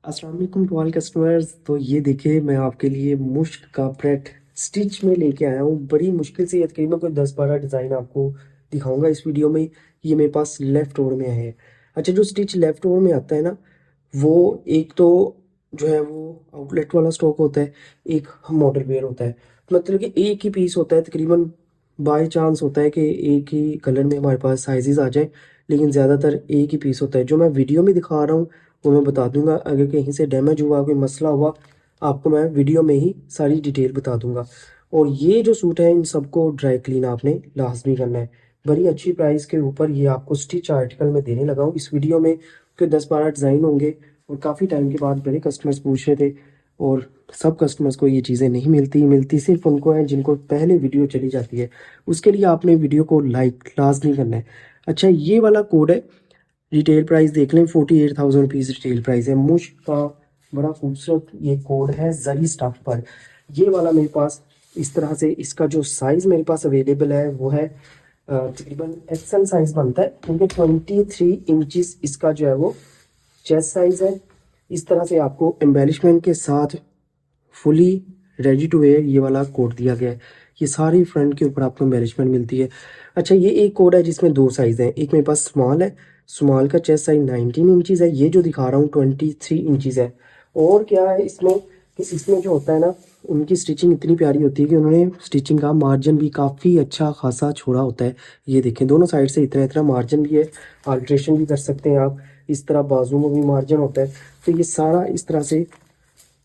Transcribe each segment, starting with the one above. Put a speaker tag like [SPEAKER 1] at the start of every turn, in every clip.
[SPEAKER 1] अस्सलाम वालेकुम to all customers. तो ये देखिए मैं आपके लिए मुश्क का प्रेट स्टिच में लेके आया हूँ। बड़ी मुश्किल से ये तकरीबन कोई 10-12 डिज़ाइन आपको दिखाऊंगा इस वीडियो में। ये मेरे पास लेफ़्ट ओवर में है। अच्छा, जो स्टिच लेफ़्ट ओवर में आता है ना, वो एक तो जो है वो आउटलेट वाला स्टॉक होता है, एक मॉडल वेयर होता है। मतलब कि एक ही पीस होता है तकरीबन। बाय चांस होता है कि एक ही कलर में हमारे पास साइजेस आ जाए, लेकिन ज़्यादातर एक ही पीस होता है। जो मैं वीडियो में दिखा रहा हूँ वो मैं बता दूंगा। अगर कहीं से डैमेज हुआ, कोई मसला हुआ, आपको मैं वीडियो में ही सारी डिटेल बता दूंगा। और ये जो सूट है इन सबको ड्राई क्लीन आपने लाजमी करना है। बड़ी अच्छी प्राइस के ऊपर ये आपको स्टिच आर्टिकल में देने लगा हूँ इस वीडियो में, कि 10-12 डिज़ाइन होंगे। और काफ़ी टाइम के बाद मेरे कस्टमर्स पूछ रहे थे, और सब कस्टमर्स को ये चीज़ें नहीं मिलती, मिलती सिर्फ उनको है जिनको पहले वीडियो चली जाती है। उसके लिए आपने वीडियो को लाइक लाजमी करना है। अच्छा, ये वाला कोड है, रिटेल प्राइस देख लें, 48,000 रुपीज़ रिटेल प्राइस है। मुश्क का बड़ा खूबसूरत ये कोड है जरी स्टफ पर। ये वाला मेरे पास इस तरह से, इसका जो साइज़ मेरे पास अवेलेबल है वो है तकरीबन एक्सेल साइज़ बनता है, क्योंकि 23 इंचज़ इसका जो है वो चेस्ट साइज़ है। इस तरह से आपको एम्बेलिशमेंट के साथ फुली रेडी टू वेयर ये वाला कोड दिया गया है। ये सारी फ्रंट के ऊपर आपको एम्बेलिशमेंट मिलती है। अच्छा, ये एक कोड है जिसमें दो साइज़ हैं। एक मेरे पास स्मॉल है, स्मॉल का चेस्ट साइज 19 इंचज़ है। ये जो दिखा रहा हूँ 23 इंचज़ है। और क्या है इसमें कि इसमें जो होता है ना, उनकी स्टिचिंग इतनी प्यारी होती है कि उन्होंने स्टिचिंग का मार्जिन भी काफ़ी अच्छा खासा छोड़ा होता है। ये देखें, दोनों साइड से इतना इतना मार्जिन भी है। अल्ट्रेशन भी कर सकते हैं आप। इस तरह बाजू में भी मार्जिन होता है। तो ये सारा इस तरह से,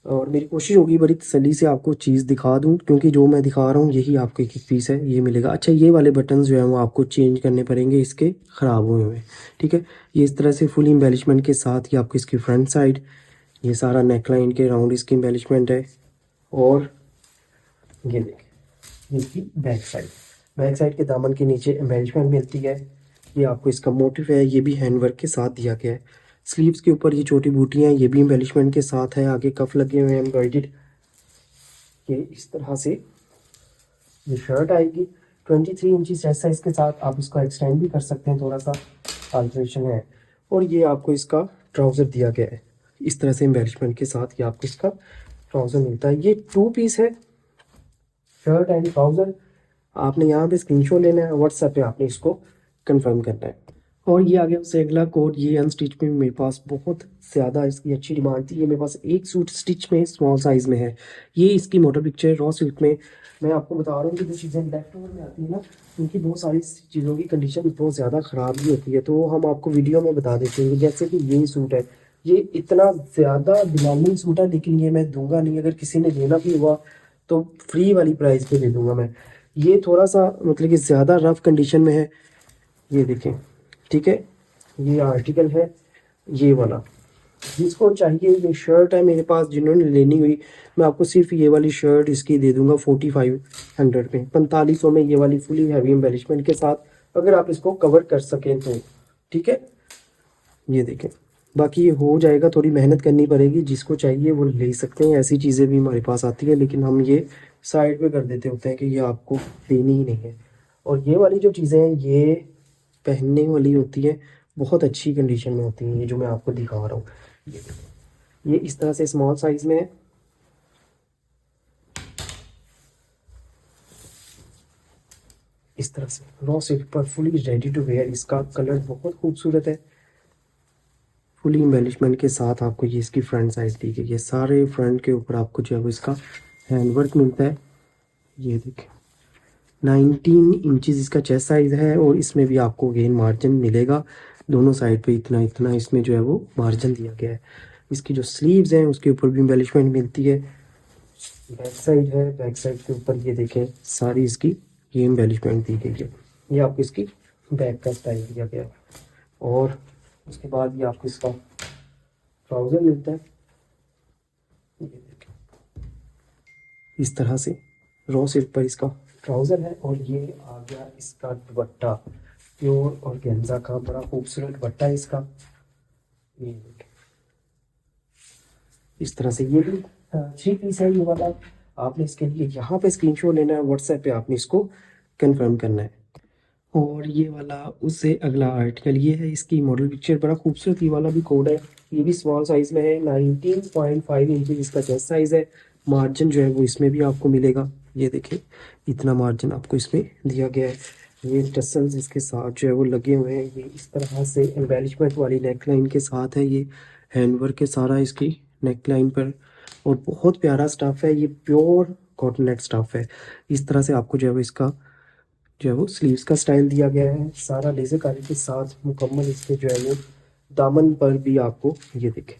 [SPEAKER 1] और मेरी कोशिश होगी बड़ी तसल्ली से आपको चीज़ दिखा दूं, क्योंकि जो मैं दिखा रहा हूँ यही आपको एक एक पीस है ये मिलेगा। अच्छा, ये वाले बटन जो है वो आपको चेंज करने पड़ेंगे, इसके ख़राब हुए हुए। ठीक है, ये इस तरह से फुल एम्बेलिशमेंट के साथ ही आपको इसकी फ्रंट साइड, ये सारा नेकलाइन के राउंड इसकी एम्बेलिशमेंट है। और ये देखिए, ये इसकी बैक साइड, बैक साइड के दामन के नीचे एम्बेलिशमेंट मिलती है। ये आपको इसका मोटिव है, ये भी हैंड वर्क के साथ दिया गया है। स्लीव्स के ऊपर ये छोटी बूटियाँ, ये भी एम्बेलिशमेंट के साथ है। आगे कफ लगे हुए हैं एम्ब्रॉयडेड। ये इस तरह से ये शर्ट आएगी 23 इंची चेस्ट साइज के साथ। आप इसको एक्सटेंड भी कर सकते हैं, थोड़ा सा अल्ट्रेशन है। और ये आपको इसका ट्राउज़र दिया गया है इस तरह से एम्बेलिशमेंट के साथ। ये आपको इसका ट्राउज़र मिलता है। ये टू पीस है, शर्ट एंड ट्राउज़र। आपने यहाँ पे स्क्रीनशॉट लेना है, व्हाट्सएप पे आपने इसको कंफर्म करना है। और ये आ गया उससे अगला कोड। ये अनस्टिच में मेरे पास बहुत ज़्यादा इसकी अच्छी डिमांड थी। ये मेरे पास एक सूट स्टिच में स्मॉल साइज़ में है। ये इसकी मॉडल पिक्चर रॉ सिल्क में। मैं आपको बता रहा हूँ कि जो चीज़ें लेफ्ट ओवर में आती है ना, उनकी बहुत सारी चीज़ों की कंडीशन बहुत ज़्यादा ख़राब भी होती है, तो हम आपको वीडियो में बता देते हैं। जैसे कि ये सूट है, ये इतना ज़्यादा डिमांडिंग सूट है, लेकिन ये मैं दूंगा नहीं। अगर किसी ने लेना भी हुआ तो फ्री वाली प्राइस पे दे दूंगा मैं। ये थोड़ा सा मतलब कि ज़्यादा रफ कंडीशन में है, ये देखें। ठीक है, ये आर्टिकल है ये वाला। जिसको चाहिए, ये शर्ट है मेरे पास, जिन्होंने लेनी हुई, मैं आपको सिर्फ ये वाली शर्ट इसकी दे दूंगा 4500 में, 4500 में, ये वाली फुली हैवी एम्बेलिशमेंट के साथ, अगर आप इसको कवर कर सकें तो। ठीक है, ये देखें। बाकी ये हो जाएगा, थोड़ी मेहनत करनी पड़ेगी। जिसको चाहिए वो ले सकते हैं। ऐसी चीज़ें भी हमारे पास आती है, लेकिन हम ये साइड पे कर देते होते हैं कि ये आपको लेनी ही नहीं है। और ये वाली जो चीज़ें हैं ये पहनने वाली होती है, बहुत अच्छी कंडीशन में होती हैं। ये जो मैं आपको दिखा रहा हूँ, ये ये इस तरह से स्मॉल साइज में है। इस तरह से रॉ सिल्क पर फुली रेडी टू वेयर। इसका कलर बहुत खूबसूरत है, फुली एम्बेलिशमेंट के साथ आपको ये इसकी फ्रंट साइड दी गई है। सारे फ्रंट के ऊपर आपको जो है वो इसका हैंडवर्क मिलता है। ये देखें, 19 इंचज़ इसका चेस्ट साइज़ है, और इसमें भी आपको गेन मार्जिन मिलेगा। दोनों साइड पे इतना इतना इसमें जो है वो मार्जिन दिया गया है। इसकी जो स्लीव्स हैं उसके ऊपर भी एम्बेलिशमेंट मिलती है। बैक साइड है, बैक साइड के ऊपर ये देखें सारी इसकी ये एम्बेलिशमेंट दी गई है। ये आपको इसकी बैक का स्टाइल दिया गया है। और उसके बाद ये आपको इसका ट्राउज़र मिलता है। ये देखें, इस तरह से रॉ सिल्क पर इसका ट्राउज़र है। और ये आ गया इसका दुपट्टा, प्योर और गेंजा का बड़ा खूबसूरत दुपट्टा है इसका। ये देखें, इस तरह से ये भी 3 पीस है ये वाला। आपने इसके लिए यहाँ पे स्क्रीनशॉट लेना है, व्हाट्सएप पे आपने इसको कंफर्म करना है। और ये वाला उससे अगला आर्टिकल ये है, इसकी मॉडल पिक्चर बड़ा खूबसूरत, ये वाला भी कोड है, ये भी स्मॉल साइज में है, 19.5 इंच इसका चेस्ट साइज है। मार्जिन जो है वो इसमें भी आपको मिलेगा, ये देखें इतना मार्जिन आपको इसमें दिया गया है। ये टसल्स इसके साथ जो है वो लगे हुए हैं, ये इस तरह से एम्बेलिशमेंट वाली नेक लाइन के साथ है, ये हैंडवर्क के सारा इसकी नेक लाइन पर, और बहुत प्यारा स्टफ़ है, ये प्योर कॉटन स्टफ़ है। इस तरह से आपको जो है वो इसका जो है वो स्लीव्स का स्टाइल दिया गया है, सारा लेज़र कारी के साथ मुकम्मल। इसके जो है वो दामन पर भी आपको ये देखें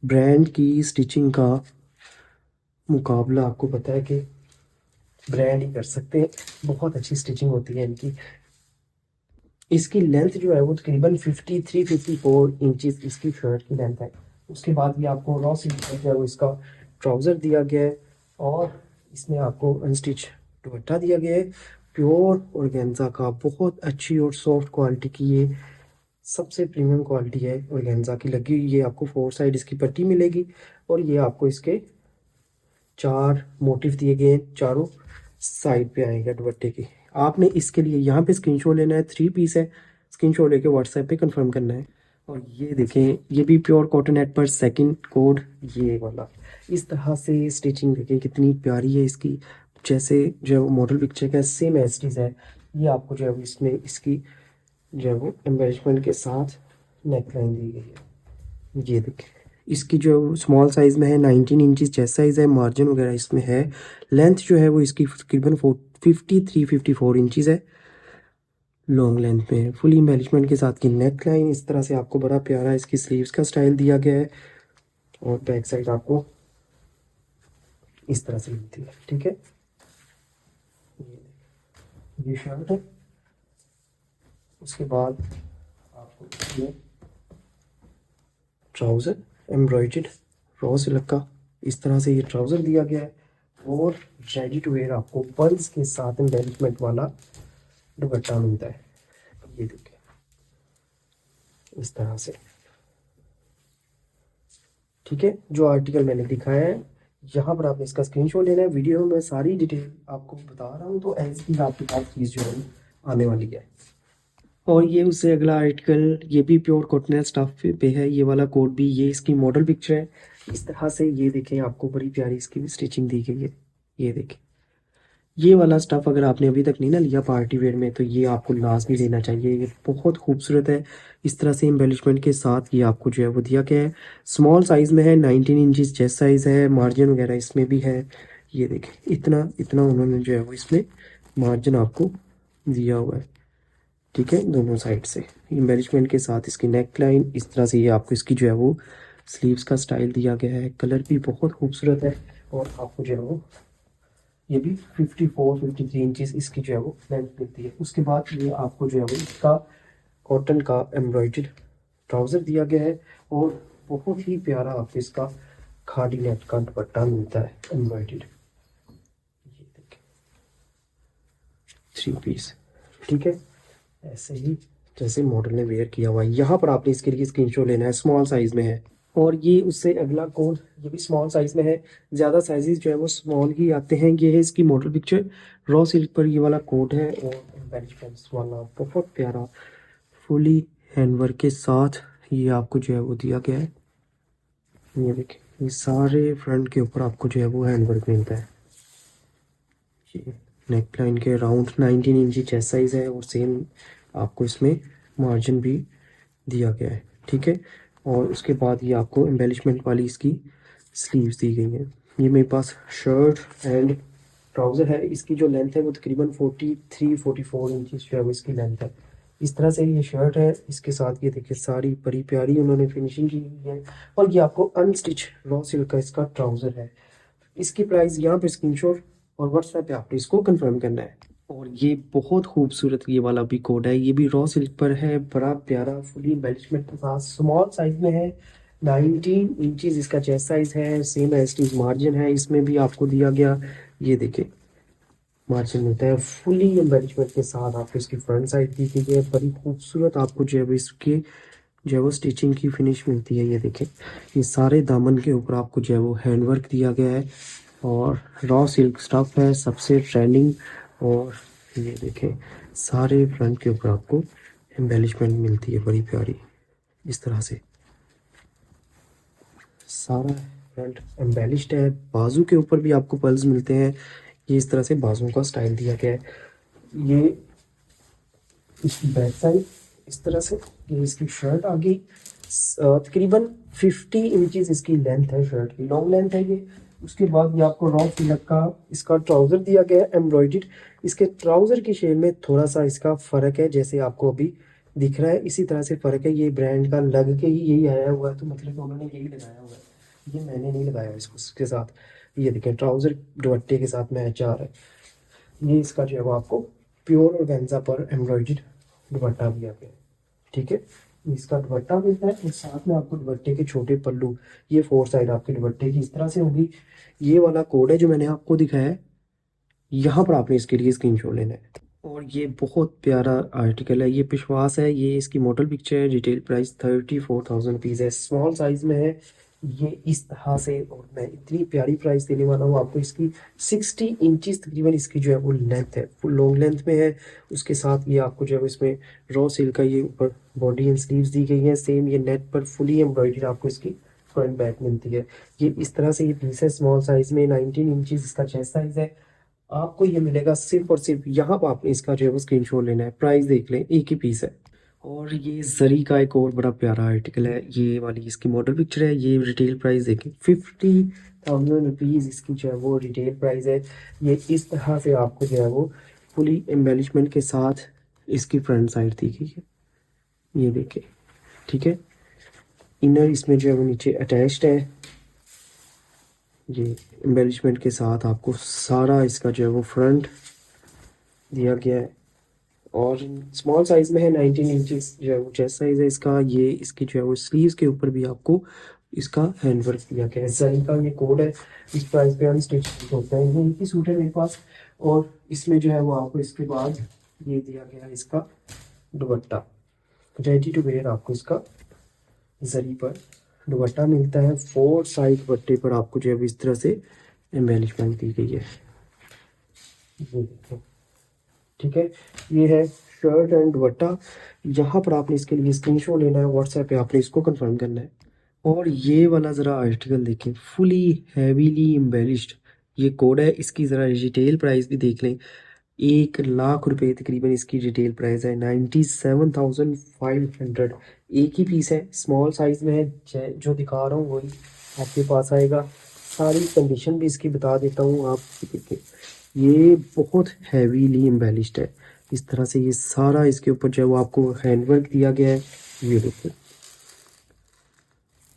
[SPEAKER 1] ब्रांड की स्टिचिंग का मुकाबला आपको पता है कि ब्रांड ही कर सकते हैं, बहुत अच्छी स्टिचिंग होती है इनकी। इसकी लेंथ जो है वो तकरीबन 53-54 इंचेस इसकी शर्ट की लेंथ है। उसके बाद ये आपको रॉ सिल्क जो है वो इसका ट्राउज़र दिया गया है, और इसमें आपको अनस्टिच दुपट्टा दिया गया है, प्योर ऑर्गेन्जा का, बहुत अच्छी और सॉफ्ट क्वालिटी की, ये सबसे प्रीमियम क्वालिटी है ऑर्गेन्जा की लगी हुई। ये आपको 4 साइड इसकी पट्टी मिलेगी, और ये आपको इसके 4 मोटिव दिए गए हैं, चारों साइड पे आएगा दुपट्टे की। आपने इसके लिए यहाँ पे स्क्रीनशॉट लेना है, 3 पीस है, स्क्रीनशॉट लेके व्हाट्सएप पे कंफर्म करना है। और ये देखें, ये भी प्योर कॉटन नेट पर सेकंड कोड, ये वाला इस तरह से स्टिचिंग देखें कितनी प्यारी है इसकी, जैसे जो है वो मॉडल पिक्चर का सेम एज इट इज़ है। ये आपको जो है वो इसमें इसकी जो है वो एम्बेलिशमेंट के साथ नेक लाइन दी गई है, ये देखें। इसकी जो स्मॉल साइज़ में है, 19 इंचेस चेस्ट साइज़ है, मार्जिन वगैरह इसमें है। लेंथ जो है वो इसकी तकरीबन 53-54 इंचेस है, लॉन्ग लेंथ में है। फुल एम्बेलिशमेंट के साथ की नेक लाइन, इस तरह से आपको बड़ा प्यारा इसकी स्लीव्स का स्टाइल दिया गया है, और बैक साइड आपको इस तरह से मिलती है, ठीक है। ये शर्ट है, उसके बाद आपको ये ट्राउज़र एम्ब्रॉयडर्ड रॉ सिल्क का, इस तरह से ये ट्राउज़र दिया गया है, और रेडी टू वेयर आपको पर्ल्स के साथ एम्बेलिशमेंट वाला दुपट्टा मिलता है, ये देखिए इस तरह से, ठीक है। जो आर्टिकल मैंने दिखाया है यहाँ पर आपने इसका स्क्रीनशॉट लेना है। वीडियो में मैं सारी डिटेल आपको बता रहा हूँ, तो ऐसी आपके पास चीज़ जो है आने वाली है। और ये उससे अगला आर्टिकल, ये भी प्योर कॉटन स्टफ पे है, ये वाला कोट भी, ये इसकी मॉडल पिक्चर है, इस तरह से ये देखें आपको बड़ी प्यारी इसकी भी स्टिचिंग दी गई है, ये देखें। ये वाला स्टफ़ अगर आपने अभी तक नहीं ना लिया पार्टी वेयर में, तो ये आपको लाजमी लेना चाहिए, ये बहुत खूबसूरत है। इस तरह से एम्बेलिशमेंट के साथ ये आपको जो है वो दिया गया है, स्मॉल साइज़ में है, 19 इंचेस चेस्ट साइज़ है, मार्जिन वगैरह इसमें भी है, ये देखें इतना इतना उन्होंने जो है वो इसमें मार्जिन आपको दिया हुआ है, ठीक है, दोनों साइड से एम्बेलिशमेंट के साथ इसकी नेक लाइन, इस तरह से ये आपको इसकी जो है वो स्लीव्स का स्टाइल दिया गया है। कलर भी बहुत खूबसूरत है, और आपको जो है वो ये भी 54-53 इंचेस इसकी जो है वो लेंथ मिलती है। उसके बाद ये आपको जो है वो इसका कॉटन का एम्ब्रॉयडर्ड ट्राउज़र दिया गया है, और बहुत ही प्यारा आपको इसका खादी नेट का दुपट्टा मिलता है एम्ब्रॉयडर्ड, ये देखिए 3 पीस, ठीक है, ऐसे ही जैसे मॉडल ने वेयर किया हुआ है। यहाँ पर आपने इसके लिए स्क्रीनशॉट लेना है, स्मॉल साइज़ में है। और ये उससे अगला कोड, ये भी स्मॉल साइज़ में है, ज़्यादा साइजेस जो है वो स्मॉल ही आते हैं। ये है इसकी मॉडल पिक्चर, रॉ सिल्क पर ये वाला कोड है, और एम्बेलिशमेंट्स वाला बहुत प्यारा फुली हैंडवर्क के साथ ये आपको जो है वो दिया गया है। ये देखिए, ये सारे फ्रंट के ऊपर आपको जो है वो हैंडवर्क मिलता है। ये नेक लाइन के अराउंड 19 इंची चेस्ट साइज़ है, और सेम आपको इसमें मार्जिन भी दिया गया है, ठीक है। और उसके बाद ये आपको एम्बेलिशमेंट वाली इसकी स्लीव्स दी गई हैं। ये मेरे पास शर्ट एंड ट्राउज़र है, इसकी जो लेंथ है वो तकरीबन 43-44 इंचेस जो है वो इसकी लेंथ है। इस तरह से ये शर्ट है, इसके साथ ये देखिए सारी बड़ी प्यारी उन्होंने फिनिशिंग की हुई है, और ये आपको अनस्टिच रॉ सिल्क का इसका ट्राउज़र है। इसकी प्राइस यहाँ पे स्क्रीनशॉट और व्हाट्सएप पे आपने इसको कंफर्म करना है। और ये बहुत खूबसूरत ये वाला भी कोड है, ये भी रॉ सिल्क पर है, बड़ा प्यारा फुली एम्बेलिशमेंट के साथ, स्मॉल साइज में है, 19 इंचेस इसका चेस्ट साइज है, same as it is margin है इसमें भी आपको दिया गया, ये देखें मार्जिन मिलता है। फुली एम्बेलिशमेंट के साथ आपको इसकी फ्रंट साइड दी गई है, बड़ी खूबसूरत आपको जो है वो इसकी जो है वो स्टिचिंग की फिनिश मिलती है। ये देखें, ये सारे दामन के ऊपर आपको जो है वो हैंडवर्क दिया गया है, और रॉ सिल्क स्टफ है, सबसे ट्रेंडिंग। और ये देखें सारे फ्रंट के ऊपर आपको एम्बेलिशमेंट मिलती है बड़ी प्यारी इस तरह से। सारा फ्रंट एम्बेलिश्ड है। बाजू के ऊपर भी आपको पल्स मिलते हैं। ये इस तरह से बाजू का स्टाइल दिया गया है। ये इसकी बैक साइड इस तरह से। ये इसकी शर्ट आ गई। तकरीबन 50 इंचेस इसकी लेंथ है, शर्ट की लॉन्ग लेंथ है ये। उसके बाद ये आपको रॉ सिलक का इसका ट्राउज़र दिया गया है एम्ब्रॉयडर्ड। इसके ट्राउज़र की शेप में थोड़ा सा इसका फ़र्क है, जैसे आपको अभी दिख रहा है इसी तरह से फ़र्क है। ये ब्रांड का लग के ही यही आया हुआ है, तो मतलब कि उन्होंने यही लगाया हुआ है, ये मैंने नहीं लगाया इसको इसके साथ। ये देखें ट्राउज़र दुपट्टे के साथ मैच आ रहा है। ये इसका जो है वो आपको प्योर ऑर्गेन्जा पर एम्ब्रॉयडर्ड दुपट्टा भी आ गया है। ठीक है, इसका दुपट्टा मिलता है और साथ में आपको दुपट्टे के छोटे पल्लू। ये 4 साइड आपके दुपट्टे की इस तरह से होगी। ये वाला कोड है जो मैंने आपको दिखाया है, यहाँ पर आपने इसके लिए स्क्रीनशॉट लेना है। और ये बहुत प्यारा आर्टिकल है, ये विश्वास है। ये इसकी मॉडल पिक्चर है। रिटेल प्राइस 34,000 रुपीज़ है। स्मॉल साइज में है ये इस तरह से, और मैं इतनी प्यारी प्राइस देने वाला हूँ आपको। इसकी 60 इंचेस तकरीबन इसकी जो है वो लेंथ है, फुल लॉन्ग लेंथ में है। उसके साथ ये आपको जो है इसमें रॉ सिल्क का ये ऊपर बॉडी एंड स्लीव्स दी गई है। सेम ये नेट पर फुली एम्ब्रॉयडरी आपको इसकी फ्रंट बैक मिलती है। ये इस तरह से ये पीस है स्मॉल साइज में। 19 इंचेस इसका चेस्ट साइज है। आपको ये मिलेगा सिर्फ और सिर्फ, यहाँ पर आपने इसका जो है वो स्क्रीनशॉट लेना है। प्राइस देख लें, एक ही पीस है। और ये जरी का एक और बड़ा प्यारा आर्टिकल है। ये वाली इसकी मॉडल पिक्चर है। ये रिटेल प्राइस देखें 50,000 रुपीज़ इसकी जो है वो रिटेल प्राइस है। ये इस तरह से आपको जो है वो फुली एम्बेलिशमेंट के साथ इसकी फ्रंट साइड दी गई है, ये देखें। ठीक है, इनर इसमें जो है वो नीचे अटैच्ड है। ये एम्बेलिशमेंट के साथ आपको सारा इसका जो है वो फ्रंट दिया गया है। और स्मॉल साइज में है, 19 इंचेस जो है वो चेस्ट साइज है इसका। ये इसकी जो है वो स्लीव्स के ऊपर भी आपको इसका हैंडवर्क दिया गया है। जरी का ये कोड है। इस प्राइस पे अनस्टिच होता है। ये एक ही सूट है मेरे पास। और इसमें जो है वो आपको इसके बाद ये दिया गया है इसका दुपट्टा। रेडी टू वेयर आपको इसका जरी पर दुपट्टा मिलता है। 4 साइड दुपट्टे पर आपको जो है इस तरह से एम्बेलिशमेंट दी गई है, ये देखो। ठीक है, ये है शर्ट एंड दुपट्टा। यहाँ पर आपने इसके लिए स्क्रीनशॉट लेना है, व्हाट्सएप पे आपने इसको कंफर्म करना है। और ये वाला ज़रा आर्टिकल देखें, फुली हैवीली एम्बेलिश्ड। ये कोड है। इसकी ज़रा रिटेल प्राइस भी देख लें, 1,00,000 रुपये तकरीबन इसकी रिटेल प्राइस है। 97,500। एक ही पीस है, स्मॉल साइज में है। जो दिखा रहा हूँ वही आपके पास आएगा। सारी कंडीशन भी इसकी बता देता हूँ आप देखें। ये बहुत हैवीली एम्बेलिश्ड है इस तरह से। ये सारा इसके ऊपर जो है वो आपको हैंडवर्क दिया गया है। ये देखिए,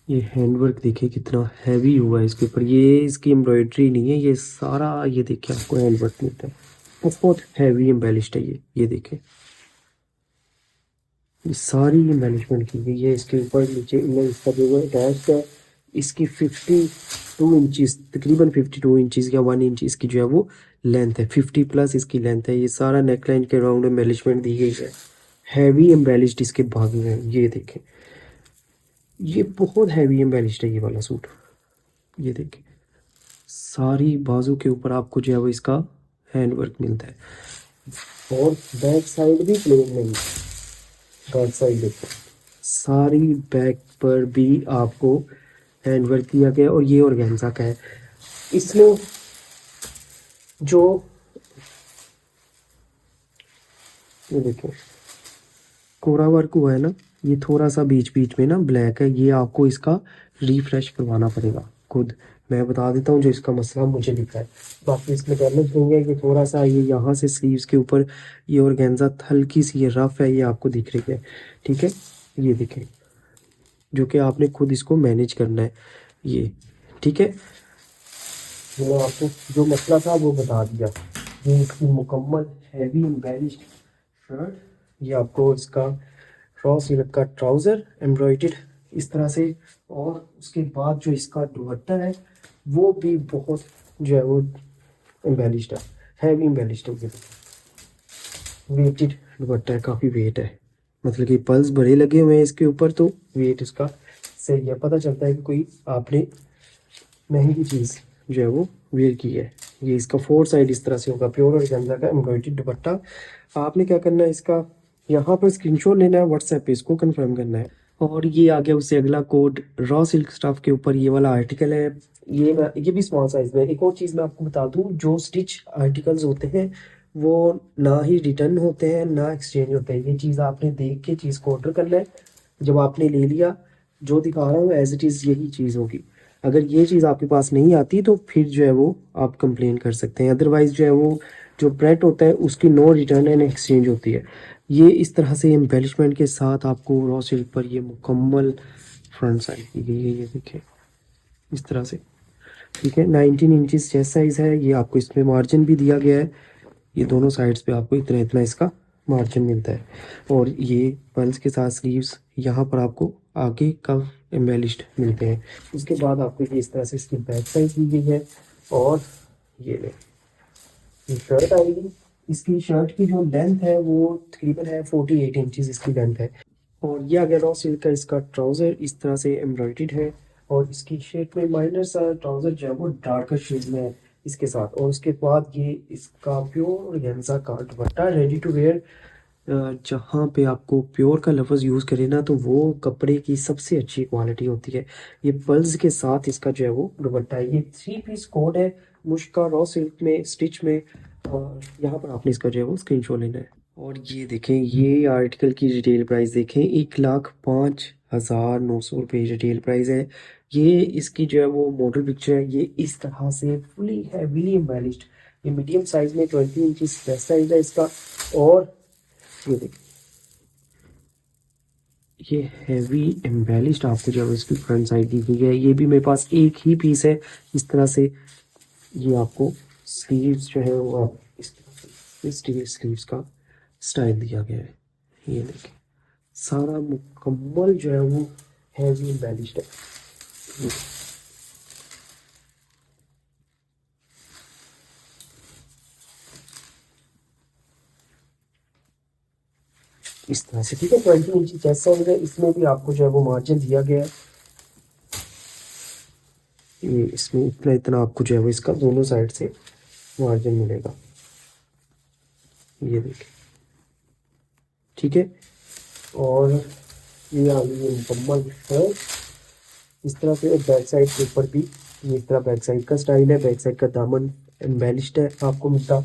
[SPEAKER 1] ये हैंडवर्क देखिए कितना हैवी हुआ है इसके ऊपर। ये इसकी एम्ब्रॉयडरी नहीं है, ये सारा ये देखिए आपको हैंडवर्क मिलता है। बहुत हैवी एम्बेलिश्ड है ये देखें। ये सारी एम्बेलिशमेंट की गई है इसके ऊपर। नीचे इनर इसका जो है अटैच्ड है। इसकी 52 इंचेस तकरीबन 52 इंचेस या 1 इंच इसकी जो है वो लेंथ है। 50 प्लस इसकी लेंथ है। ये सारा नेकलाइन के राउंड एम्बेलिशमेंट दी गई है। हैवी एम्बेलिश्ड इसके भाग हैं, ये देखें। ये बहुत हैवी एम्बेलिश्ड है ये वाला सूट, ये देखें। सारी बाजू के ऊपर आपको जो है वो इसका हैंडवर्क मिलता है। और बैक साइड भी प्लेन नहीं, बैक साइड देखो, सारी बैक पर भी आपको हैंडवर्क दिया गया। और ये ऑर्गेन्जा का है। इसमें जो ये देखो कोरा वर्क हुआ है ना, ये थोड़ा सा बीच बीच में ना ब्लैक है। ये आपको इसका रिफ्रेश करवाना पड़ेगा खुद। मैं बता देता हूँ जो इसका मसला मुझे दिखा है। बाकी इसमें डैमेज नहीं है। ये थोड़ा सा ये यहाँ से स्लीव्स के ऊपर ये ऑर्गेन्जा हल्की सी ये रफ है, ये आपको दिख रही है। ठीक है, ये देखें, जो कि आपने खुद इसको मैनेज करना है ये। ठीक है, मैंने आपको जो मसला था वो बता दिया। ये इसकी मुकम्मल हैवी एम्बेलिश्ड शर्ट। ये आपको इसका रॉ सिल्क का ट्राउज़र एम्ब्रॉयडर्ड इस तरह से। और उसके बाद जो इसका दुपट्टा है वो भी बहुत जो है वो एम्बेलिश्ड है, हैवी एम्बेलिश्ड है। वेटेड दुपट्टा है, काफ़ी वेट है, मतलब कि पल्स बड़े लगे हुए हैं इसके ऊपर, तो वेट इसका सही है। पता चलता है कि कोई आपने महंगी चीज़ जो है वो वेयर की है। ये इसका 4 साइड इस तरह से होगा, प्योर ऑर्गेन्जा का एम्ब्रॉयडरी दुपट्टा। आपने क्या करना है, इसका यहाँ पर स्क्रीनशॉट लेना है, व्हाट्सएप पे इसको कंफर्म करना है। और ये आ गया उससे अगला कोड, रॉ सिल्क स्टफ के ऊपर ये वाला आर्टिकल है। ये भी स्मॉल साइज में है। एक और चीज़ मैं आपको बता दूं, जो स्टिच आर्टिकल्स होते हैं वो ना ही रिटर्न होते हैं ना एक्सचेंज होते हैं। ये चीज़ आपने देख के चीज़ को ऑर्डर करना है। जब आपने ले लिया, जो दिखा रहा हूँ एज इट इज़ यही चीज़ होगी। अगर ये चीज़ आपके पास नहीं आती तो फिर जो है वो आप कंप्लेन कर सकते हैं। अदरवाइज़ जो है वो जो ब्रेड होता है उसकी नो रिटर्न एंड एक्सचेंज होती है। ये इस तरह से एम्बेलिशमेंट के साथ आपको रॉ सिल्क पर ये मुकम्मल फ्रंट साइड की गई है, ये देखिए इस तरह से। ठीक है, 19 इंचज़ चेस्ट साइज़ है। ये आपको इसमें मार्जिन भी दिया गया है, ये दोनों साइड्स पे आपको इतना इतना इसका मार्जिन मिलता है। और ये पल्स के साथ स्लीव्स यहाँ पर आपको आगे का एम्बेलिश्ड मिलते हैं। उसके बाद आपको ये इस तरह से इसकी बैक साइड दी गई है। और ये शर्ट आएगी। इसकी शर्ट की जो लेंथ है वो तकरीबन है 48 इंचज़ इसकी लेंथ है। और ये आ गया रॉ सिल्क का इसका ट्राउज़र, इस तरह से एम्ब्रॉयडर्ड है। और इसकी शेप में माइनर सा ट्राउज़र जो है वो डार्कर शेड में है इसके साथ। और उसके बाद ये इसका प्योर ऑर्गेन्जा का दुपट्टा रेडी टू वेयर। जहाँ पे आपको प्योर का लफ्ज़ यूज़ करें ना तो वो कपड़े की सबसे अच्छी क्वालिटी होती है। ये पल्स के साथ इसका जो है वो दुपट्टा है। ये 3 पीस कोड है मुश्का रॉ सिल्क में स्टिच में। और यहाँ पर आपने इसका जो है वो स्क्रीनशॉट लेना है। और ये देखें, ये आर्टिकल की रिटेल प्राइस देखें, 1,05,900 रुपये रिटेल प्राइस है। ये इसकी जो है वो मॉडल पिक्चर है, ये इस तरह से फुली हैवीली एम्बेलिश्ड। ये मीडियम साइज में 20 इंचज चेस्ट साइज है इसका। और ये देखिए, ये हैवी एम्बेलिश्ड आपको जो है इसकी फ्रंट साइड दी गई है। ये भी मेरे पास एक ही पीस है इस तरह से। ये आपको स्लीव्स जो है वो आप इस तरह से स्टील स्लीव्स का स्टाइल दिया गया है। ये देखिए, सारा मुकम्मल जो है वो हैवी एम्बेलिश्ड है। इस तरह से, ठीक है। 20 इंची चेस्ट साइज है, इसमें भी आपको जो है वो मार्जिन दिया गया है। ये इसमें इतना इतना आपको जो है वो इसका दोनों साइड से मार्जिन मिलेगा, ये देखिए, ठीक है। और ये आ गई है मुकम्मल शर्ट इस तरह से। बैक साइड के ऊपर भी ये इस तरह बैक साइड का स्टाइल है। बैक साइड का दामन एम्बेलिश्ड है आपको मिलता।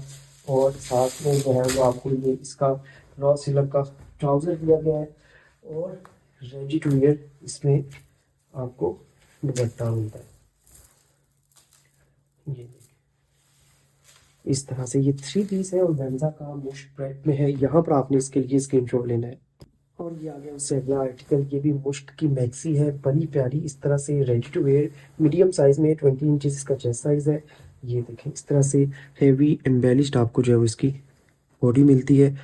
[SPEAKER 1] और साथ में जो है वो आपको ये इसका रॉ सिल्क का ट्राउज़र दिया गया है। और रेडी टू वेयर इसमें आपको दुपट्टा मिलता है, ये देखिए इस तरह से। ये 3 पीस है और वेंजा का मुश्क ब्रांड में है। यहाँ पर आपने इसके लिए स्क्रीनशॉट लेना है। और ये आ गया उससे अगला आर्टिकल, ये भी मुश्क की मैक्सी है, बड़ी प्यारी इस तरह से, ready to wear, medium size में, 20 इंचज इसका चेस्ट साइज है। ये देखें इस तरह से हैवी एम्बेलिश्ड आपको जो है वो इसकी बॉडी मिलती है।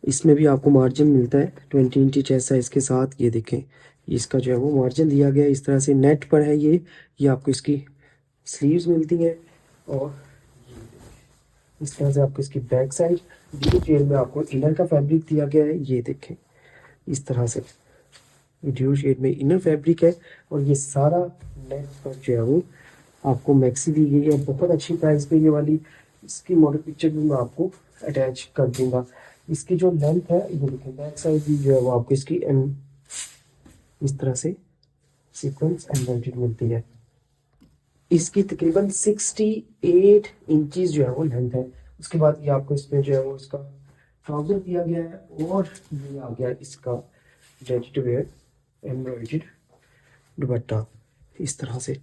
[SPEAKER 1] इसमें भी आपको मार्जिन मिलता है 20 इंची चेस्ट साइज के साथ। ये देखें, इसका जो है वो मार्जिन दिया गया है इस तरह से, नेट पर है ये आपको इसकी स्लीव्स मिलती हैं। और इस तरह से आपको इसकी बैक साइड ब्लू शेड में आपको इनर का फैब्रिक दिया गया है, ये देखें इस तरह से ब्लू शेड में इनर फैब्रिक है। और ये सारा नेक पर जो है वो आपको मैक्सी दी गई है, बहुत अच्छी प्राइस पे ये वाली। इसकी मॉडल पिक्चर भी मैं आपको अटैच कर दूंगा। इसकी जो लेंथ है ये देखें, बैक साइड भी जो है वो आपको इसकी इस तरह से सीक्वेंस एम्ब्रॉयडरी मिलती है। इसकी तकरीबन 68 इंचज जो है वो लेंथ है। उसके बाद ये आपको इसमें जो है वो इसका ट्राउजर दिया गया है। और ये आ गया इसका ready to wear embroidered dupatta इस तरह से,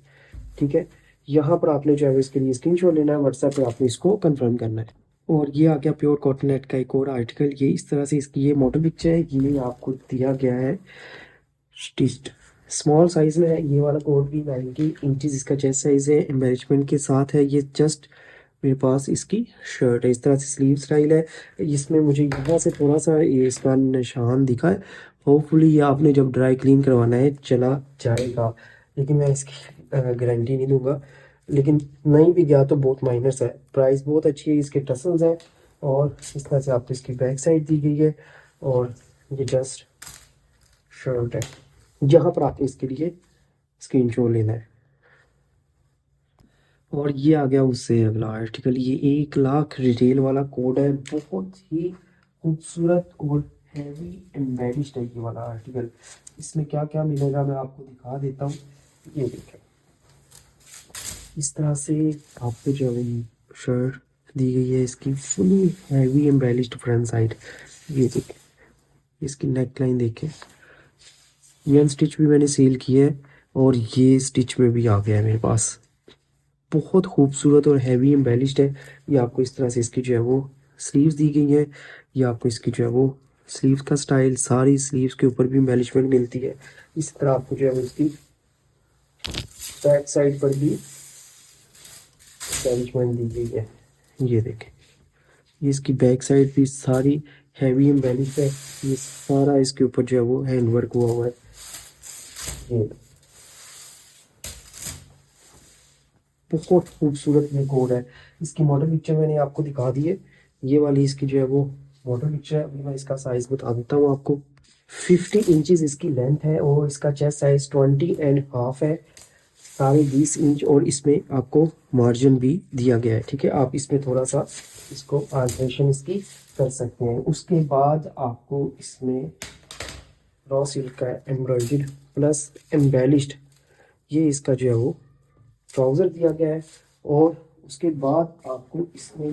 [SPEAKER 1] ठीक है। यहाँ पर आपने जो है इसके लिए स्क्रीनशॉट लेना है, व्हाट्सएप पे आपने इसको कंफर्म करना है। और ये आ गया प्योर कॉटन नेट का एक और आर्टिकल, ये इस तरह से इसकी ये मॉडल पिक्चर है। ये आपको दिया गया है स्टिच्ड, स्मॉल साइज में है। ये वाला कोट भी 90 इंचज इसका चेस्ट साइज है, एम्बेलिशमेंट के साथ है। ये जस्ट मेरे पास इसकी शर्ट है, इस तरह से स्लीव स्टाइल है। इसमें मुझे यहाँ से थोड़ा सा ये इसका निशान दिखा है। होपफुली ये आपने जब ड्राई क्लीन करवाना है चला जाएगा, लेकिन मैं इसकी गारंटी नहीं दूंगा। लेकिन नहीं भी गया तो बहुत माइनस है, प्राइस बहुत अच्छी है, इसके टसल्स हैं। और इस तरह से आपको इसकी बैक साइड दी गई है। और ये जस्ट शर्ट है। यहाँ पर आपने इसके लिए स्क्रीनशॉट लेना है। और ये आ गया उससे अगला आर्टिकल, ये 1 लाख रिटेल वाला कोड है, बहुत ही खूबसूरत और हैवी एम्बेडिश है ये वाला आर्टिकल। इसमें क्या क्या मिलेगा मैं आपको दिखा देता हूँ। ये देखें, इस तरह से आपको जो है शर्ट दी गई है, इसकी fully heavy embellished front side. ये देखें, इसकी नेक लाइन देखें, ये अनस्टिच भी मैंने सेल किया है और ये स्टिच में भी आ गया है मेरे पास। बहुत खूबसूरत और हैवी एम्बेलिश्ड है। ये आपको इस तरह से इसकी जो है वो स्लीव्स दी गई है। ये आपको इसकी जो है वो स्लीव्स का स्टाइल, सारी स्लीव्स के ऊपर भी एम्बेलिशमेंट मिलती है। इस तरह आपको जो है वो इसकी बैक साइड पर भी एम्बेलिशमेंट दी गई है। ये देखें, ये इसकी बैक साइड भी सारी हैवी एम्बेलिश है। ये सारा इसके ऊपर जो है वो हैंड वर्क हुआ हुआ है। ये बहुत खूबसूरत ये कोड है। इसकी मॉडल पिक्चर मैंने आपको दिखा दी है। ये वाली इसकी जो है वो मॉडल पिक्चर है। अभी मैं इसका साइज बता देता हूँ आपको। 50 इंचेस इसकी लेंथ है और इसका चेस्ट साइज 20.5 है, 20.5 इंच। और इसमें आपको मार्जिन भी दिया गया है, ठीक है। आप इसमें थोड़ा सा इसको अल्ट्रेशन इसकी कर सकते हैं। उसके बाद आपको इसमें रॉ सिल्क का एम्ब्रॉयडर्ड प्लस एम्बेलिश्ड ये इसका जो है वो ट्राउज़र दिया गया है। और उसके बाद आपको इसमें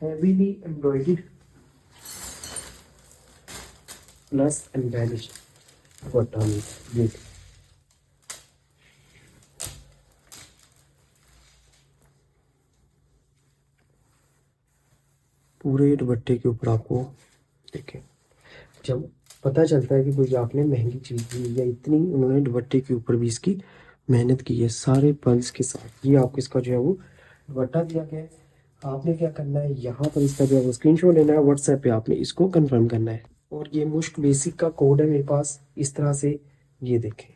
[SPEAKER 1] हैवीली एम्ब्रॉयडर्ड प्लस एम्बेलिश्ड दुपट्टा मिलता है। पूरे दुपट्टे के ऊपर आपको देखें, जब पता चलता है कि कोई आपने महंगी चीज़ ली या इतनी उन्होंने दुपट्टे के ऊपर भी इसकी मेहनत की है सारे पल्स के साथ। ये आपको इसका जो है वो दुपट्टा दिया गया है। आपने क्या करना है, यहाँ पर इसका जो है वो स्क्रीनशॉट लेना है, व्हाट्सएप पे आपने इसको कंफर्म करना है। और ये मुश्क बेसिक का कोड है मेरे पास इस तरह से। ये देखें,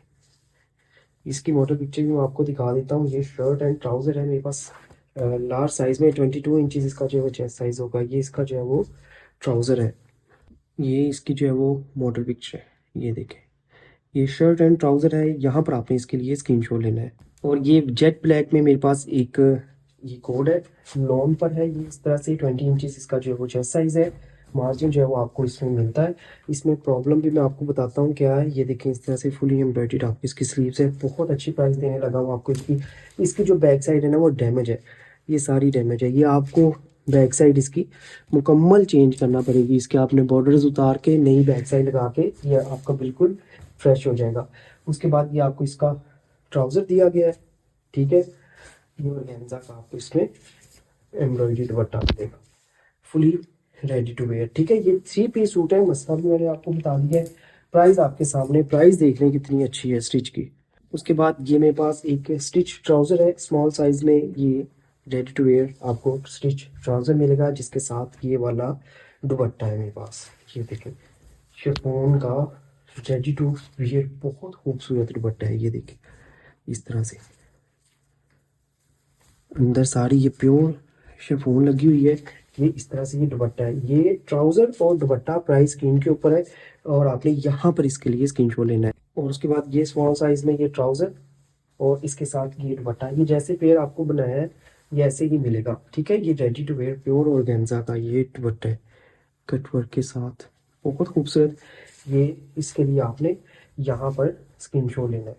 [SPEAKER 1] इसकी मॉडल पिक्चर भी मैं आपको दिखा देता हूँ। ये शर्ट एंड ट्राउज़र है मेरे पास लार्ज साइज़ में। 22 इंचज़ इसका जो है वो चेस्ट साइज़ होगा। ये इसका जो है वो ट्राउज़र है। ये इसकी जो है वो मॉडल पिक्चर है। ये देखें, ये शर्ट एंड ट्राउज़र है। यहाँ पर आपने इसके लिए स्क्रीनशॉट लेना है। और ये जेट ब्लैक में मेरे पास एक ये कोड है, लॉन पर है। ये इस तरह से 20 इंचज़ इसका जो है वो चेस्ट साइज़ है। मार्जिन जो है वो आपको इसमें मिलता है। इसमें प्रॉब्लम भी मैं आपको बताता हूँ क्या है। ये देखें, इस तरह से फुली एम्ब्रॉयडर्ड आपको इसकी स्लीव्स है। बहुत अच्छी प्राइस देने लगा हूँ आपको इसकी। इसकी जो बैक साइड है ना वो डैमेज है, ये सारी डैमेज है। ये आपको बैक साइड इसकी मुकम्मल चेंज करना पड़ेगी। इसके आपने बॉर्डर्स उतार के नई बैक साइड लगा के ये आपका बिल्कुल फ्रेश हो जाएगा। उसके बाद ये आपको इसका ट्राउज़र दिया गया है, ठीक है। ये ऑर्गेन्जा का आपको इसमें एम्ब्रॉयडरी दुपट्टा मिलेगा, फुली रेडी टू वेयर, ठीक है। ये 3 पीस सूट है। मसला भी मैंने आपको बता दिया है। प्राइस आपके सामने, प्राइस देख लें कितनी अच्छी है स्टिच की। उसके बाद ये मेरे पास एक स्टिच ट्राउज़र है स्मॉल साइज़ में। ये रेडी टू वेयर आपको स्टिच ट्राउज़र मिलेगा जिसके साथ ये वाला दुपट्टा है मेरे पास। ये देखें, शिफॉन का रेडी टू वियर बहुत खूबसूरत दुपट्टा है। ये देखें, इस तरह से अंदर सारी ये प्योर शिफॉन लगी हुई है। ये इस तरह से ये दुपट्टा है। ये ट्राउज़र और दुपट्टा प्राइस स्क्रीन के ऊपर है और आपने यहाँ पर इसके लिए स्क्रीनशॉट लेना है। और उसके बाद ये स्मॉल साइज़ में ये ट्राउज़र और इसके साथ ये दुपट्टा, ये जैसे पेयर आपको बनाया है ये ऐसे ही मिलेगा, ठीक है। ये ready to wear pure organza का ये दुपट्टा है कट वर्क के साथ, बहुत खूबसूरत। ये इसके लिए आपने यहाँ पर स्क्रीनशॉट लेना है।